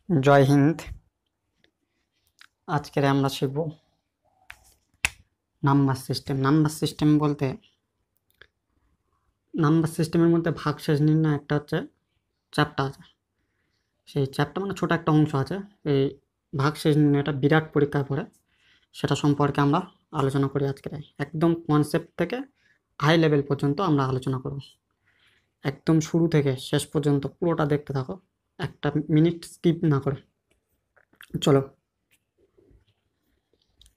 জয় হিন্দ। আজকের আমরা শিখব নাম্বার সিস্টেম। নাম্বার সিস্টেম বলতে নাম্বার সিস্টেমের মধ্যে ভাগশেষ নির্ণয় একটা হচ্ছে চ্যাপ্টার আছে। সেই চ্যাপ্টার মানে ছোট একটা অংশ আছে। এই ভাগশেষ নির্ণয়টা বিরাট পরীক্ষায় পড়ে, সেটা সম্পর্কে আমরা আলোচনা করি আজকের। একদম কনসেপ্ট থেকে হাই লেভেল পর্যন্ত আমরা আলোচনা করব। একদম শুরু থেকে শেষ পর্যন্ত পুরোটা দেখতে থাকো, একটা মিনিট স্কিপ না করে। চলো,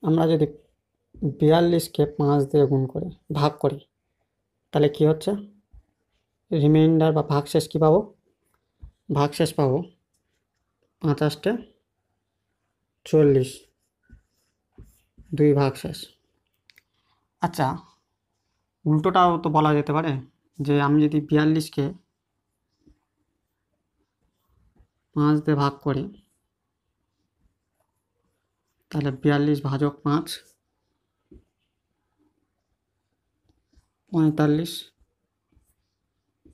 আমরা যদি 42কে 5 দিয়ে গুণ করে ভাগ করি, তাহলে কি হচ্ছে? রিমাইন্ডার বা ভাগশেষ কী পাবো? ভাগশেষ পাবো ৫০টা 40, 2 ভাগশেষ। আচ্ছা, উল্টোটাও তো বলা যেতে পারে যে আমি যদি 42কে 5 দিয়ে ভাগ করি, তাহলে 42 ভাজক 5 45,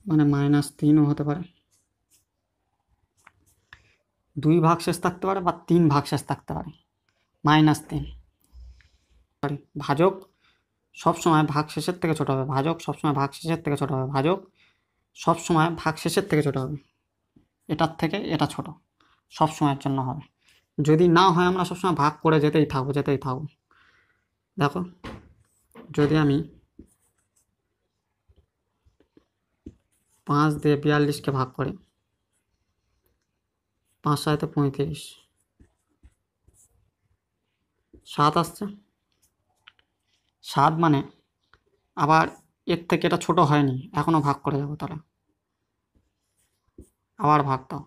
মানে -3ও হতে পারে। 2 ভাগশেষ থাকতে পারে বা 3 ভাগশেষ থাকতে পারে। -3 ভাজক সবসময় ভাগশেষের থেকে ছোট হবে। ভাজক সবসময় ভাগশেষের থেকে ছোট হবে। ভাজক সবসময় ভাগশেষের থেকে ছোট হবে। এটার থেকে এটা ছোট সব সময়ের জন্য হবে। যদি না হয় আমরা সবসময় ভাগ করে যেতেই থাকবো। দেখো, যদি আমি 5 দিয়ে 42কে ভাগ করি, 5 সাথে 35, 7 আসছে। 7 মানে আবার এর থেকে এটা ছোট হয়নি, এখনও ভাগ করে যাবো। তাহলে আবার ভাগ দাও।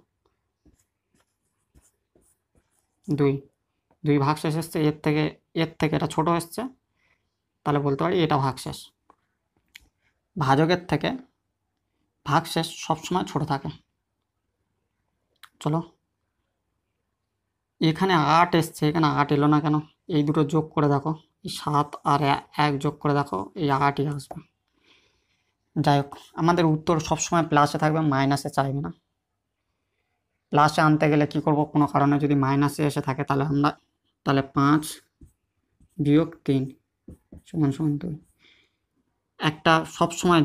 2 ভাগশেষ এসছে, এর থেকে এটা ছোট এসছে, তাহলে বলতে পারি এটা ভাগশেষ। ভাজকের থেকে ভাগশেষ সবসময় ছোট থাকে। চলো, এখানে 8 এসছে, এখানে 8 এলো না কেন? এই দুটো যোগ করে দেখো, এই 7 আর 1 যোগ করে দেখো, এই 8ই আসবে। যাই হোক, আমাদের উত্তর সবসময় প্লাসে থাকবে, মাইনাসে চাইবে না। প্লাসে আনতে গেলে কি করব? কোনো কারণে যদি মাইনাসে এসে থাকে, তাহলে 5 বিয়োগ 3 সমান 2। একটা সবসময়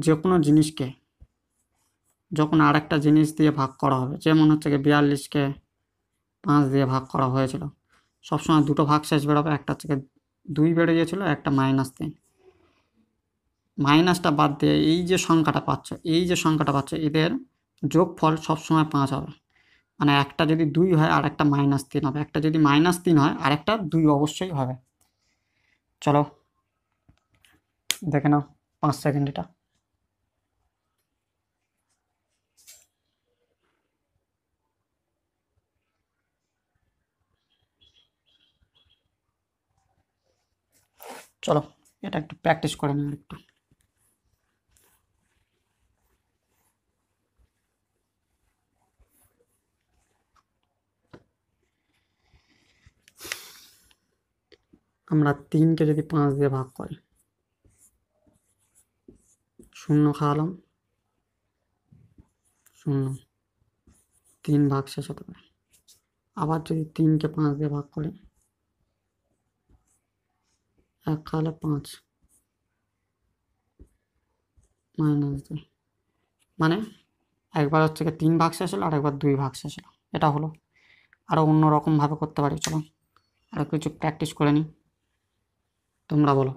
যে কোনো জিনিসকে যখন আর একটা জিনিস দিয়ে ভাগ করা হবে, যেমন হচ্ছে কি 42কে 5 দিয়ে ভাগ করা হয়েছিল, সবসময় দুটো ভাগশেষ বেরোবে। একটা হচ্ছে 2 বেড়ে গিয়েছিলো, একটা -3। মাইনাসটা বাদ দিয়ে এই যে সংখ্যাটা পাচ্ছ, এদের যোগফল সবসময় 5 হবে। মানে একটা যদি 2 হয় আর একটা -3 হবে, একটা যদি -3 হয় আর একটা 2 অবশ্যই হবে। চলো দেখে নাও 5 সেকেন্ড এটা। চলো এটা একটু প্র্যাকটিস করে নিই একটু। আমরা 3কে যদি 5 দিয়ে ভাগ করি, 0 খাওয়ালাম, 0, 3 ভাগশেষ হতে পারে। আবার যদি 3কে 5 দিয়ে ভাগ করি, 1 খাওয়ালে 5, -2, মানে একবার হচ্ছে 3 ভাগশেষ হলো আর একবার 2 ভাগশেষ হলো। এটা হলো। আরও অন্য রকমভাবে করতে পারি। চলো আরও কিছু প্র্যাকটিস করে নিই। তোমরা বলো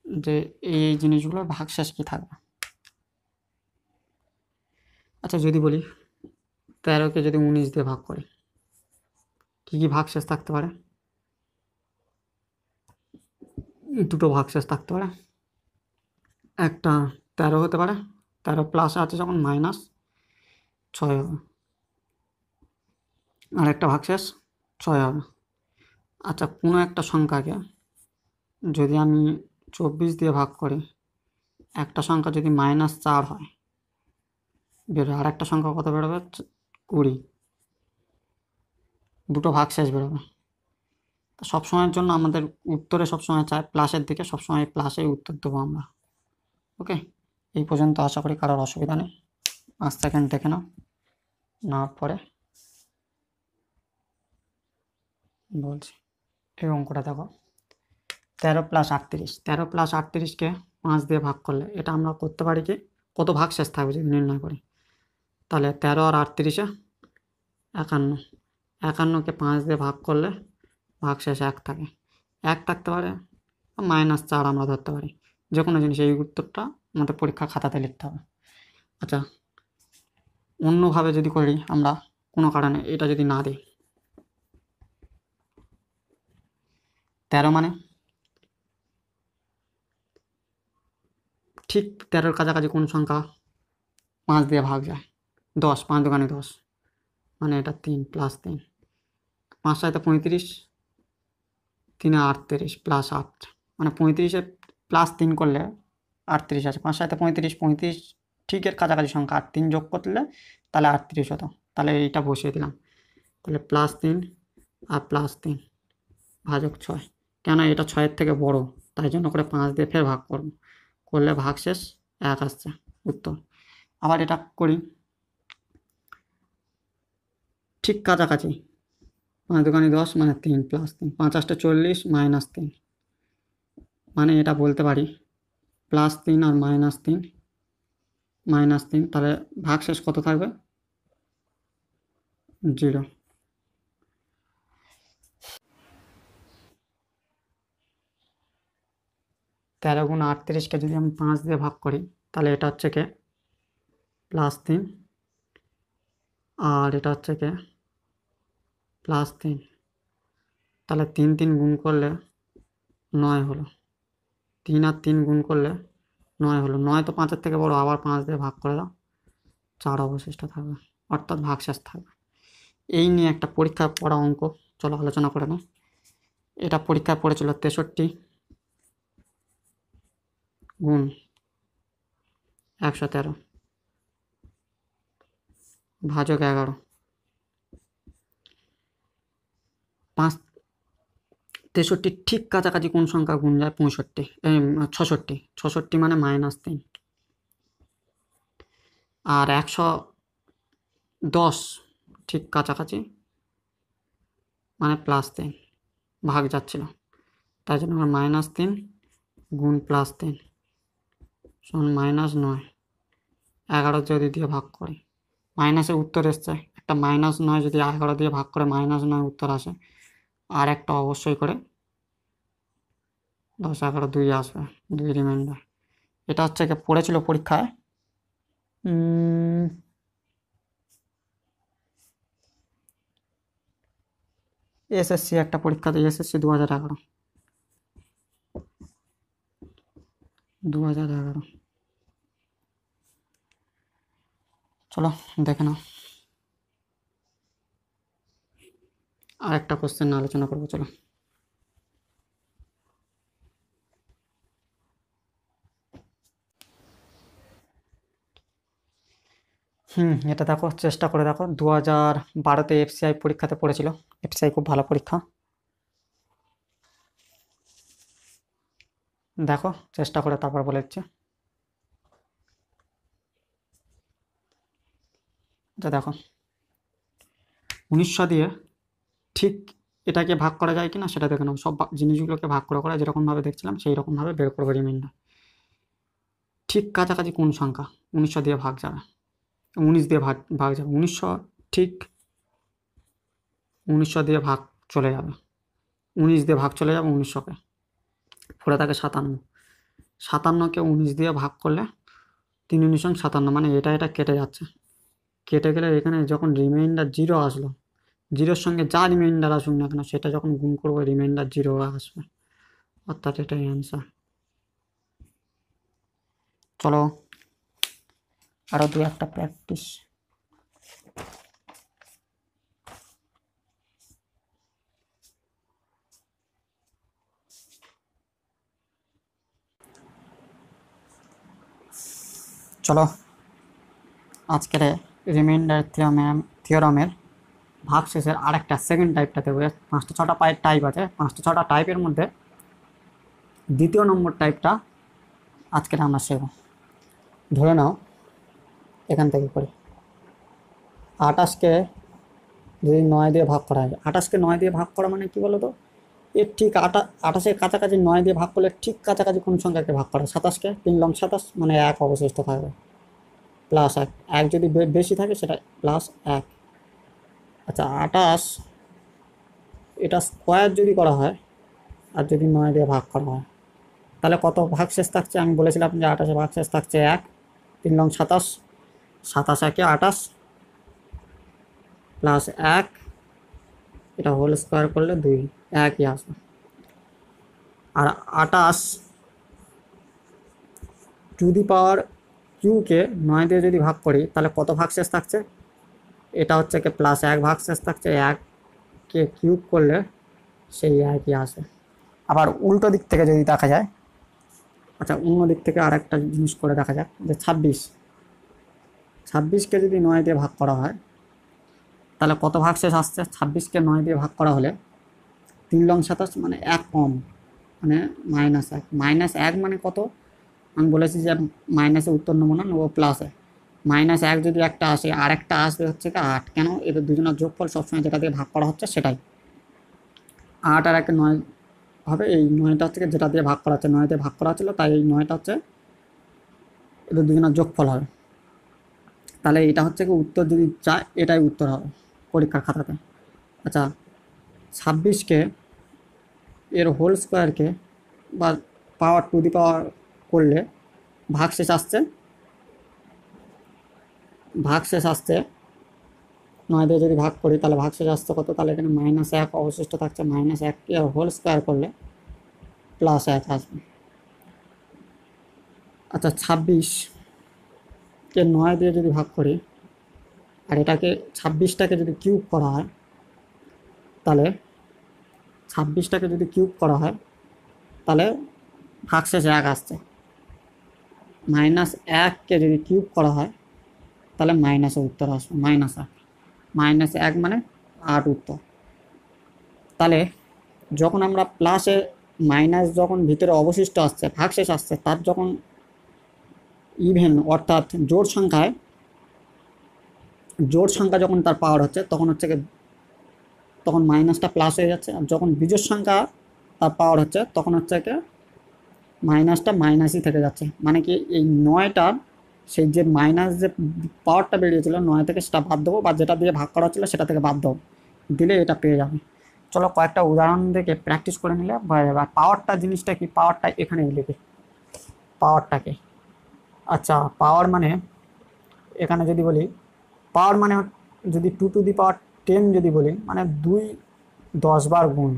যে এই জিনিসগুলোর ভাগশেষ কী থাকবে। আচ্ছা, যদি বলি 13কে যদি 19 দিয়ে ভাগ করি, কী কী ভাগশেষ থাকতে পারে? দুটো ভাগশেষ থাকতে পারে। একটা 13 হতে পারে, 13 প্লাসে আছে যখন -6 হবে। আর একটা ভাগশেষ 6 হবে। আচ্ছা, কোনো একটা সংখ্যাকে যদি আমি 24 দিয়ে ভাগ করি, একটা সংখ্যা যদি -4 হয়, বেরোবে। আর একটা সংখ্যা কত বেরোবে? 20। দুটো ভাগশেষ বেরোবে। তো সবসময়ের জন্য আমাদের উত্তরে সবসময় চাই প্লাসের দিকে, সবসময় প্লাসেই উত্তর দেবো আমরা। ওকে, এই পর্যন্ত আশা করি কারোর অসুবিধা নেই। 5 সেকেন্ড দেখে নাও। নেওয়ার পরে বলছি এই অঙ্কটা দেখো, 13+38, 13+38কে 5 দিয়ে ভাগ করলে এটা আমরা করতে পারি কি, কত ভাগশেষ থাকবে যদি নির্ণয় করি, তাহলে 13 আর 38-এ 51, 51কে 5 দিয়ে ভাগ করলে ভাগশেষ 1 থাকে, 1 থাকতে পারে, -4 আমরা ধরতে পারি, যে কোনো জিনিস। এই উত্তরটা আমাদের পরীক্ষা খাতাতে লিখতে হবে। আচ্ছা, অন্যভাবে যদি করি আমরা, কোনো কারণে এটা যদি না দিই, 13 মানে ঠিক 13-এর কাছাকাছি কোন সংখ্যা 5 দিয়ে ভাগ যায়, 10, 5 দোকানে 10, মানে এটা 3 + 3, 5 7 35, 3 38 + 8, মানে 35-এ +3 করলে 38 আছে, 5 7 35, 35 ঠিকের কাছাকাছি সংখ্যা, 8 3 যোগ করলে তাহলে 38 হতো। তাহলে এইটা বসিয়ে দিলাম, তাহলে +3 আর +3 ভাজক 6, কেন এটা 6-এর থেকে বড়, তাই জন্য করে 5 দিয়ে ফের ভাগ করব, করলে ভাগশেষ 1 আসছে উত্তর। আবার এটা করি ঠিক কাছাকাছি, 5 দোকানে 10 মানে 3 + 3, 5 8 40 -3, মানে এটা বলতে পারি +3 আর -3, -3, তাহলে ভাগশেষ কত থাকবে, 0। 13 × 38-কে যদি আমি 5 দিয়ে ভাগ করি, তাহলে এটা হচ্ছে কে +3, আর এটা হচ্ছে কে +3, তাহলে 3 3 গুণ করলে 9 হলো, 3 আর 3 গুণ করলে 9 হলো, 9 তো 5-এর থেকে বড়, আবার 5 দিয়ে ভাগ করে দাও, 4 অবশিষ্ট থাকবে, অর্থাৎ ভাগশেষ থাকবে। এই নিয়ে একটা পরীক্ষায় পড়া অঙ্ক, চলো আলোচনা করে নাও। এটা পরীক্ষায় পড়েছিল 63 গুণ 113 ভাজক 11, 5 63 ঠিক কাছাকাছি কোন সংখ্যা গুণ যায় 65, 66, 66 মানে -3, আর 110 ঠিক কাছাকাছি মানে +3, ভাগ যাচ্ছিল, তাই জন্য আমরা -3 গুণ +3 সমান -9, 11 যদি দিয়ে ভাগ করি, মাইনাসে উত্তর এসছে, একটা -9 যদি 11 দিয়ে ভাগ করে -9 উত্তর আসে, আর একটা অবশ্যই করে 10 11 2 আসবে, 2 রিমাইন্ডার। এটা হচ্ছে কি পড়েছিল পরীক্ষায় এসএসসি, একটা পরীক্ষাতে এসএসসি 2011। চলো দেখে নাও, আর একটা কোশ্চেন আলোচনা করবো, চলো। এটা দেখো, চেষ্টা করে দেখো, 2012-তে এফসিআই পরীক্ষাতে পড়েছিল, এফসিআই খুব ভালো পরীক্ষা, দেখো চেষ্টা করে তারপর বলে দিচ্ছি। এটা দেখো, 1900 দিয়ে ঠিক এটাকে ভাগ করা যায় কিনা সেটা দেখে নাও, সব জিনিসগুলোকে ভাগ করে করে যেরকমভাবে দেখছিলাম সেই রকমভাবে বের করবো রিমাইন্ডার। ঠিক কাছাকাছি কোন সংখ্যা 1900 দিয়ে ভাগ যাবে, 19 দিয়ে ভাগ যাবে, 1900 ঠিক 1900 দিয়ে ভাগ চলে যাবে, 19 দিয়ে ভাগ চলে যাবে 1900-কে, পড়ে থাকে 57, 57কে 19 দিয়ে ভাগ করলে 3 19 57, মানে এটা কেটে যাচ্ছে, কেটে গেলে এখানে যখন রিমাইন্ডার 0 আসলো, 0-র সঙ্গে যা রিমাইন্ডার আসুক না কেন সেটা যখন গুণ করবো রিমাইন্ডার 0 আসবে, অর্থাৎ এটাই অ্যান্সার। চলো আরও 2-1টা প্র্যাকটিস। চলো আজকের রিমাইন্ডার থিওরামের ভাগশেষের আরেকটা সেকেন্ড টাইপটা দেবো, 5টা 6টা টাইপ আছে, 5টা 6টা টাইপের মধ্যে দ্বিতীয় নম্বর টাইপটা আজকের আমরা শেখব। ধরে নাও এখান থেকে করি, 28কে যদি 9 দিয়ে ভাগ করা হয়, 28কে 9 দিয়ে ভাগ করা মানে কি বলো তো, এর ঠিক 28-এর কাছাকাছি 9 দিয়ে ভাগ করলে ঠিক কাছাকাছি কোন সংখ্যাকে ভাগ করা, 27কে, 3 লং 27 মানে 1 অবশিষ্ট থাকবে, প্লাস 1, 1 যদি বেশি থাকে সেটা প্লাস 1। আচ্ছা 28 এটা স্কোয়ার যদি করা হয় আর যদি 9 দিয়ে ভাগ করা হয়, তাহলে কত ভাগশেষ থাকছে, আমি বলেছিলাম যে 28-এ ভাগশেষ থাকছে 1, 3 লং 27, 27 1 28 প্লাস 1, এটা হোল স্কোয়ার করলে 2, 1ই আসবে। আর 28 টু দি পাওয়ার কিউকে 9 দিয়ে যদি ভাগ করি তাহলে কত ভাগশেষ থাকছে, এটা হচ্ছে কি প্লাস 1 ভাগশেষ থাকছে, 1কে কিউব করলে সেই 1ই আসে। আবার উল্টো দিক থেকে যদি দেখা যায়, আচ্ছা অন্য দিক থেকে আর একটা জিনিস করে দেখা যাক, যে 26কে যদি 9 দিয়ে ভাগ করা হয় তাহলে কত ভাগশেষ আসছে, 26কে 9 দিয়ে ভাগ করা হলে 3 লং 27 মানে 1 কম, মানে -1, -1 মানে কত, আমি বলেছি যে মাইনাসে উত্তর নেবো না, নেবো প্লাসে। -1 যদি একটা আসে আর একটা আসবে হচ্ছে কি 8, কেন, এদের দুজনের যোগফল সবসময় যেটা দিয়ে ভাগ করা হচ্ছে সেটাই 8 আর 1 9 হবে, এই 9টা হচ্ছে যেটা দিয়ে ভাগ করা হচ্ছে, 9 দিয়ে ভাগ করা হচ্ছিলো, তাই এই 9টা হচ্ছে এদের দুজনের যোগফল হবে। তাহলে এটা হচ্ছে কি উত্তর যদি চায় এটাই উত্তর হবে পরীক্ষার খাতাতে। আচ্ছা 26কে এর হোল স্কোয়ারকে বা পাওয়ার টু দি পাওয়ার করলে ভাগশেষ আসছে 9 দিয়ে যদি ভাগ করি তাহলে ভাগশেষ আসছে কত, তাহলে এখানে -1 অবশিষ্ট থাকছে, -1কে হোল স্কোয়ার করলে প্লাস 1 আসবে। আচ্ছা 26কে 9 দিয়ে যদি ভাগ করি আর এটাকে 26টাকে যদি কিউব করা হয় তাহলে 26টাকে যদি কিউব করা হয় তাহলে ভাগশেষ 1 আসছে, -1কে যদি কিউব করা হয় তাহলে মাইনাসে উত্তর আসবে, -1 মানে 8 উত্তর। তাহলে যখন আমরা প্লাসে মাইনাস যখন ভিতরে অবশিষ্ট আসছে ভাগশেষ আসছে, তার যখন ইভেন অর্থাৎ জোড় সংখ্যা যখন তার পাওয়ার হচ্ছে তখন হচ্ছে কি, তখন মাইনাসটা প্লাস হয়ে যাচ্ছে, আর যখন বিজোড় সংখ্যা তার পাওয়ার হচ্ছে তখন হচ্ছে কি মাইনাসটা মাইনাসই থেকে যাচ্ছে, মানে কি এই 9টার সেই যে মাইনাস যে পাওয়ারটা বেরিয়েছিল 9 থেকে সেটা বাদ দেবো, বা যেটা দিয়ে ভাগ করা হচ্ছিলো সেটা থেকে বাদ দেবো, দিলে এটা পেয়ে যাবে। চলো কয়েকটা উদাহরণ দেখে প্র্যাকটিস করে নিলে বোঝা যাবে। আর পাওয়ারটা জিনিসটা কি, পাওয়ারটা এখানে লিখি পাওয়ারটাকে। আচ্ছা পাওয়ার মানে এখানে যদি বলি পাওয়ার মানে যদি 2 টু দি পাওয়ার 10 যদি বলি মানে 2 10 বার গুণ,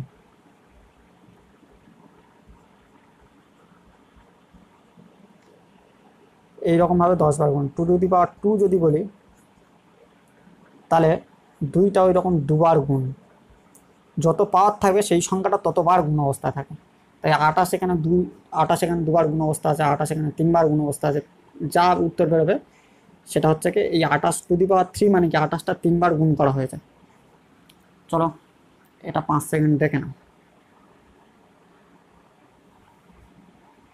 এইরকমভাবে 10 বার গুণ। 2 টু দি পাওয়ার 2 যদি বলি তাহলে 2টা ওই রকম 2বার গুণ, যত পাওয়ার থাকবে সেই সংখ্যাটা ততবার গুণ অবস্থায় থাকে। তাই 28 এখানে 2বার গুণ অবস্থা আছে, 28 এখানে 3বার গুণ অবস্থা আছে, যা উত্তর বেরোবে সেটা হচ্ছে কি এই 28 টু দি পাওয়ার 3 মানে কি 28টা 3বার গুণ করা হয়েছে। চলো এটা 5 সেকেন্ড দেখে নাও,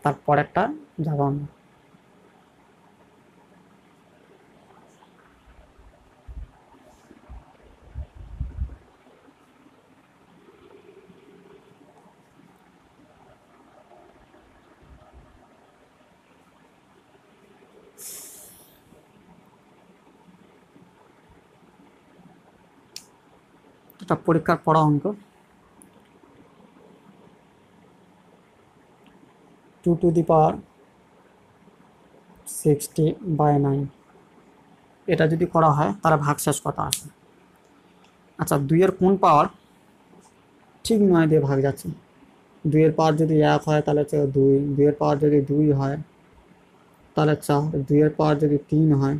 তারপর একটা যাবো আমরা। এটা পরীক্ষার পড়া অঙ্ক। 2 টু দি পাওয়ার 60/9 এটা যদি করা হয় তাহলে ভাগশেষ কত আসে। আচ্ছা 2-এর কোন পাওয়ার ঠিক 9 দিয়ে ভাগ যাচ্ছে, 2-এর পাওয়ার যদি 1 হয় তাহলে হচ্ছে 2, 2-এর পাওয়ার যদি 2 হয় তাহলে 4, 2-এর পাওয়ার যদি 3 হয়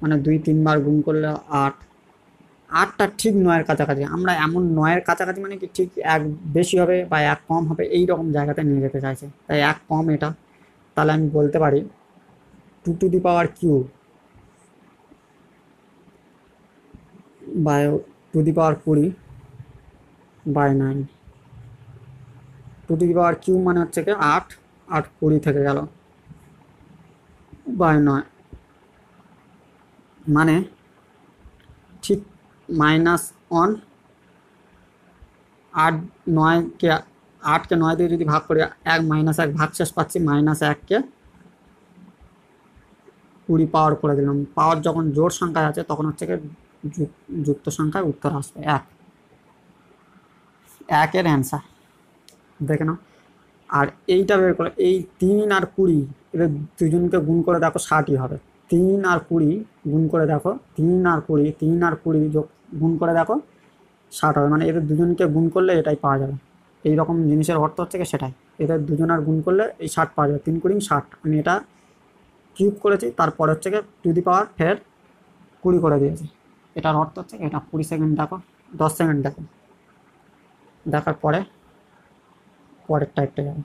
মানে 2 3বার গুণ করলে 8, 8টা ঠিক 9-এর কাছাকাছি। আমরা এমন 9-এর কাছাকাছি মানে কি ঠিক 1 বেশি হবে বা 1 কম হবে এই রকম জায়গাতে নিয়ে যেতে চাইছে, তাই 1 কম এটা। তাহলে আমি বলতে পারি 2 to the power cube by 2 the power 20/9, 2 to the power cube মানে হচ্ছে কি 8, 8 20 থেকে গেল বাই 9, মানে ঠিক -1 8 9 কে 8কে 9 দিয়ে যদি ভাগ করি 1 -1 ভাগশেষ পাচ্ছি, -1কে 20 পাওয়ার করে দিলাম। পাওয়ার যখন জোড় সংখ্যায় আছে তখন হচ্ছে যুক্ত সংখ্যায় উত্তর আসবে 1। 1-এর অ্যান্সার দেখে নাও। আর এইটা বের করে, এই 3 আর 20 এদের দুজনকে গুণ করে দেখো 60ই হবে। 3 আর 20 গুণ করে দেখো, 3 আর 20 যোগ গুণ করে দেখো 60 হবে। মানে এদের দুজনকে গুণ করলে এটাই পাওয়া যাবে। এই রকম জিনিসের অর্থ হচ্ছে কি সেটাই, এদের দুজনের গুণ করলে এই 60 পাওয়া যাবে। 3 × 60, আমি এটা কিউব করেছি, তারপরে হচ্ছে কি টু দি পাওয়ার ফের 20 করে দিয়েছি। এটার অর্থ হচ্ছে এটা 20 সেকেন্ড দেখো, 10 সেকেন্ড দেখো, দেখার পরে পরের টাইপটা যাবে।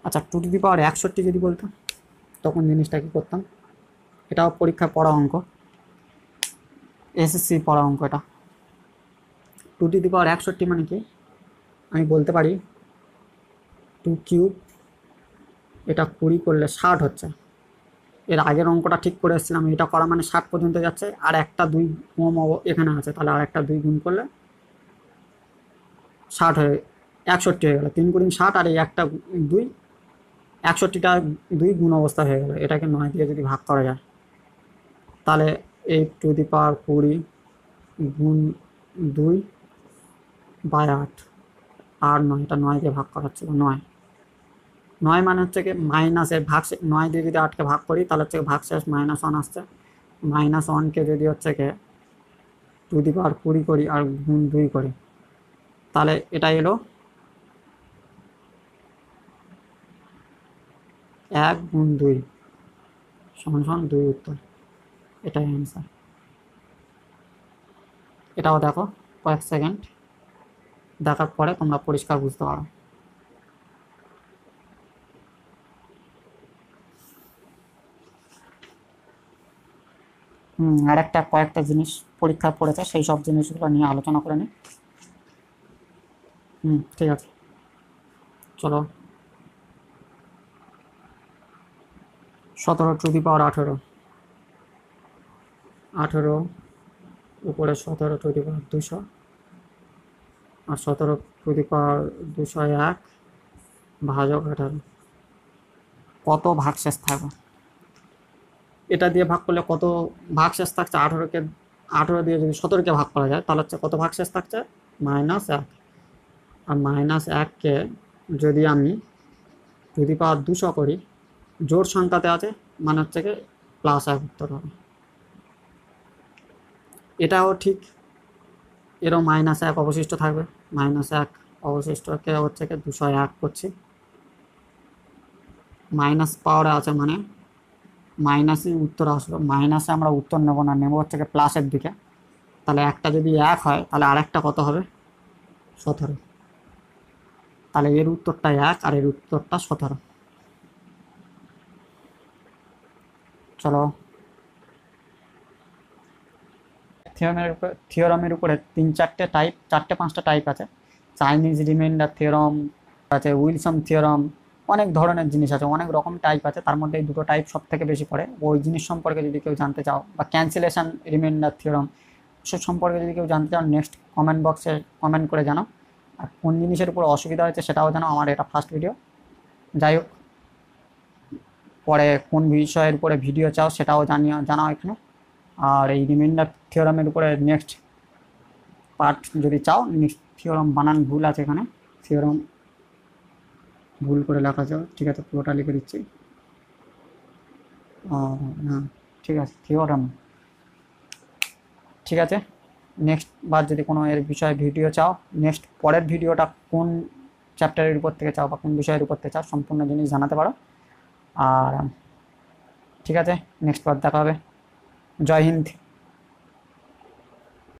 আচ্ছা, 2 টু দি পাওয়ার 61 যদি বলতো তখন জিনিসটা কি করতাম? এটাও পরীক্ষায় পড়া অঙ্ক, এসএসসি পড়া অঙ্ক এটা। 2 টু দি পাওয়ার 61 মানে কি? আমি বলতে পারি 2 কিউব, এটা 20 করলে 60 হচ্ছে। এর আগের অঙ্কটা ঠিক করে এসেছিলাম, এটা করা মানে 60 পর্যন্ত যাচ্ছে, আর একটা 2 কম এখানে আছে, তাহলে আর একটা 2 গুণ করলে 60 হয়ে 61 হয়ে গেল। 3 × 60 আর এই একটা 2, 61টা 2 গুণ অবস্থা হয়ে গেল। এটাকে 9 দিয়ে যদি ভাগ করা যায় তাহলে 8 টু দি পাওয়ার 20 গুণ 2/8 আর 9, এটা 9 দিয়ে ভাগ করা হচ্ছে 9 মানে হচ্ছে কি মাইনাসের ভাগ, 9 দিয়ে যদি 8কে ভাগ করি তাহলে হচ্ছে ভাগশেষ -1 আসছে। -1কে যদি হচ্ছে কি টু দি পাওয়ার 20 করি আর গুণ 2 করি তাহলে এটা এলো 1 গুণ 2 সমান 2 উত্তর। এটাই অ্যান্সার। এটাও দেখো কয়েক সেকেন্ড দেখার পরে তোমরা পরিষ্কার বুঝতে পারো। আর একটা কয়েকটা জিনিস পরীক্ষা পড়েছে, সেই সব জিনিসগুলো নিয়ে আলোচনা করে নিই। ঠিক আছে, চলো। 17 টু দি পাওয়ার 18, উপরে 17 two the power 200 R 17 two the পাওয়ার 201 ভাজক 18, কত ভাগশেষ থাকবে? এটা দিয়ে ভাগ করলে কত ভাগশেষ থাকছে? 18 দিয়ে যদি 17কে ভাগ করা যায় তাহলে হচ্ছে কত ভাগশেষ থাকছে? -1। আর -1কে যদি আমি টু দি পাওয়ার 200 করি, জোড় সংখ্যাতে আছে মানে হচ্ছে কি +1 উত্তর হবে। এটাও ঠিক, এরও -1 অবশিষ্ট থাকবে। -1 অবশিষ্টকে হচ্ছে কি 201 করছি, মাইনাস পাওয়ারে আছে মানে মাইনাসই উত্তর আসলো। মাইনাসে আমরা উত্তর নেব না, নেব হচ্ছে কি প্লাসের দিকে। তাহলে একটা যদি 1 হয় তাহলে আরেকটা কত হবে? 17। তাহলে এর উত্তরটা 1 আর এর উত্তরটা 17। চলো, থিওরামের উপরে 4-5টা টাইপ আছে। চাইনিজ রিমাইন্ডার থিওরাম আছে, উইলসন থিওরাম, অনেক ধরনের জিনিস আছে, অনেক রকম টাইপ আছে। তার মধ্যে এই দুটো টাইপ সব থেকে বেশি পড়ে। ওই জিনিস সম্পর্কে যদি কেউ জানতে চাও, বা ক্যান্সেলেশন রিমাইন্ডার থিওরাম সব সম্পর্কে যদি কেউ জানতে চাও, নেক্সট কমেন্ট বক্সে কমেন্ট করে জানাও। আর কোন জিনিসের উপর অসুবিধা হয়েছে সেটাও জানাও, আমার এটা ফার্স্ট ভিডিও। যাই হোক, পরে কোন বিষয়ের উপরে ভিডিও চাও সেটাও জানাও এখানে। আর এই রিমাইন্ডার থিওরামের উপরে নেক্সট পার্ট যদি চাও, নেক্সট থিওরাম বানান ভুল আছে এখানে, থিওরাম ভুল করে লেখা যাও। ঠিক আছে, পুরোটা লিখে দিচ্ছি। হ্যাঁ ঠিক আছে, থিওরাম। ঠিক আছে, নেক্সট বার যদি কোনো এর বিষয়ে ভিডিও চাও, নেক্সট পরের ভিডিওটা কোন চ্যাপ্টারের উপর থেকে চাও বা কোন বিষয়ের উপর থেকে চাও, সম্পূর্ণ জিনিস জানাতে পারো। আর ঠিক আছে, নেক্সট বার দেখা হবে। জয় হিন্দ।